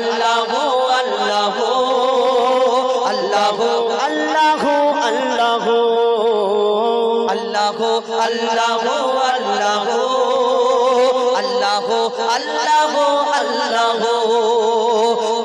আল্লাহ আল্লাহ আল্লাহ আল্লাহ আল্লাহ আল্লাহ আল্লাহ আল্লাহ আল্লাহ আল্লাহ আল্লাহ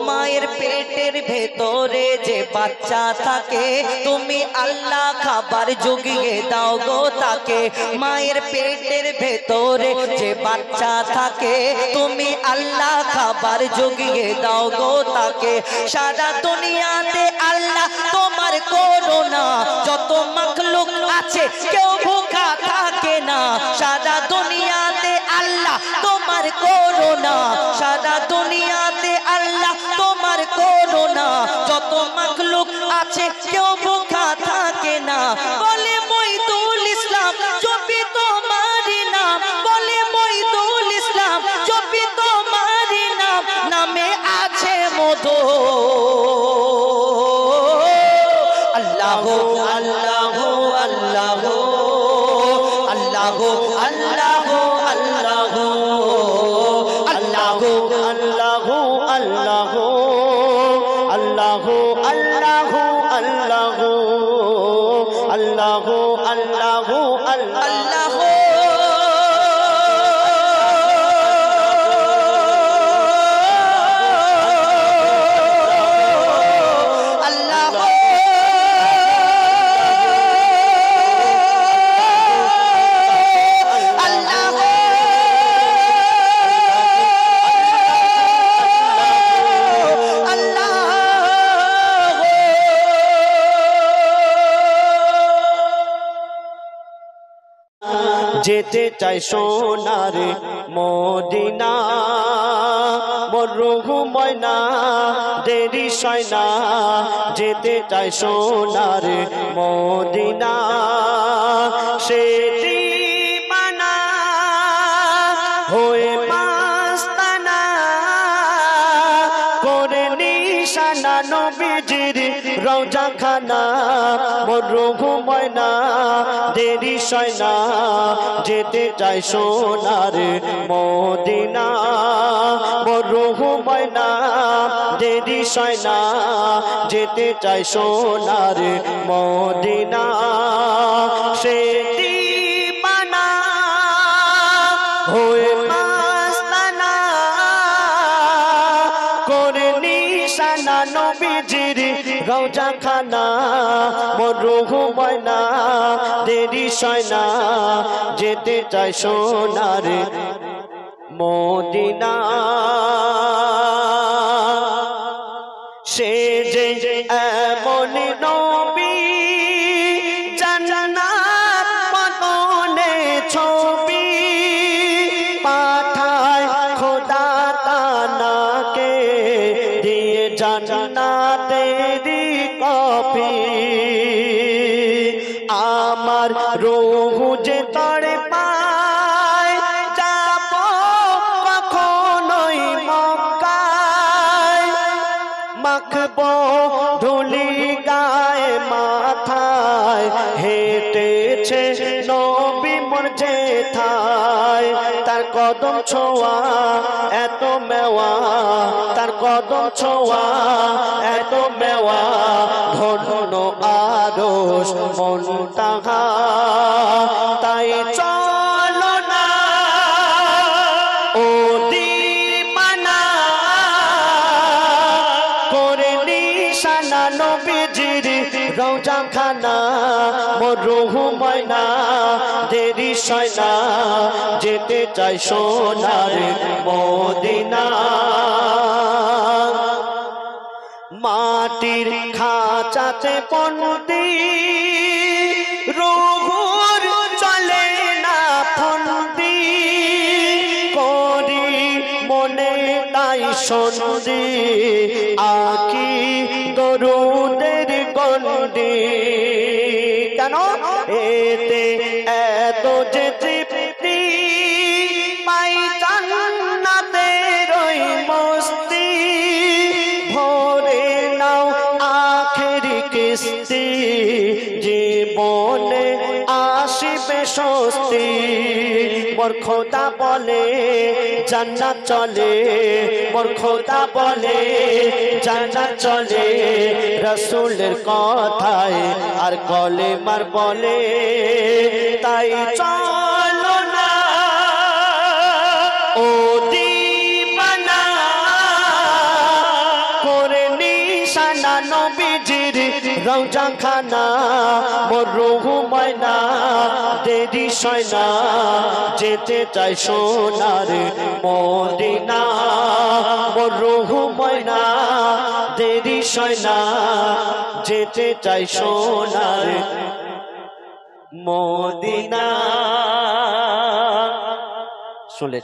মায়ের পেটের ভেতরে যে বাচ্চা থাকে তুমি আল্লাহ খাবার জুগিয়ে দাও গো তাকে মায়ের পেটের ভেতরে যে বাচ্চা থাকে তুমি আল্লাহ খাবার জুগিয়ে দাও গো তাকে সারা দুনিয়াতে আল্লাহ তোমার করোনা যত মাখলুক আছে কেউ ভুখা থাকে না সারা দুনিয়াতে আল্লাহ তোমার করোনা সারা দুনিয়াতে আল্লাহ তোমার করোনা যত মাখলুক আছে কেউ ভুখা থাকে না বলে মঈদুল ইসলাম জপি তোমারি নাম বলে মঈদুল ইসলাম জপি তোমারি নাম নামে আছে মধু আল্লাহ আল্লাহ আল্লাহ আল্লাহ আল্লাহ আল্লাহ আল্লাহ আল্লাহ আল্লাহ আল্লাহ আল্লাহ আল্লাহ আল্লাহ আল্লাহ আল্লাহ যেতে চাই সোনার মদিনা মোর রূহ ময়না দেরি সয়না যেতে চাই সোনার মদিনা সে দিবানা হয়ে মাস্তানা করে নিশানা নবীজির রওজা খানা মোর রূহ ময়না দেরি সয়না যেতে চাই সোনার মদিনা মোর রূহ ময়না দেরি সয়না যেতে চাই সোনার মদিনা সে দিবানা হয়ে মাস্তানা করে নিশানা নবীজির রওজা খানা মোর রূহ ময়না দেরি সয়না যেতে চাই সোনার মদিনা সে যে এমন নবী জান্নাত মনে ছবি পাঠায় খোদা তানাকে দিয়ে জান্নাতেরি কপি আমার রূহ যে তড়ে পায় যাব কখনোই মক্কায় মাখবো ধুলি গায়ে মাথায় হেঁটেছে নবী মোর যেথায় তার কদম ছোঁয়া এত মেওয়া তার কদম ছোঁয়া এত মেওয়া ধন্য আরশ মুনতাহা তাই চলো না ও দিবানা করে নিশানা নবীজির রওজা খানা মোর রূহ ময়না দেরি সয়না যেতে চাই সোনার মদিনা মাটির খাঁচাতে বন্দি রূহুর চলে না ফন্দি করি মনে তাই সন্ধি আকি দরুদের গন্ডি কেন এতে এত যে তৃপ্তি পাই জান্নাতের ওই মস্তি ভরে নাও আখেরি কিস্তি জীবনে আসিবে স্বস্তি মোর খোদা বলে জান্নাত চলে মোর খোদা বলে জান্নাত চলে রাসূলের কথায় আর কলেমার বলে তাই চলো না ও দিবানা করে নিশানা নবীজির রওজা খানা মোর রূহ ময়না দেরি সয়না যেতে চাই সোনার মদিনা মোর রূহ ময়না দেরি সয়না যেতে চাই সোনার মদিনা। শুনে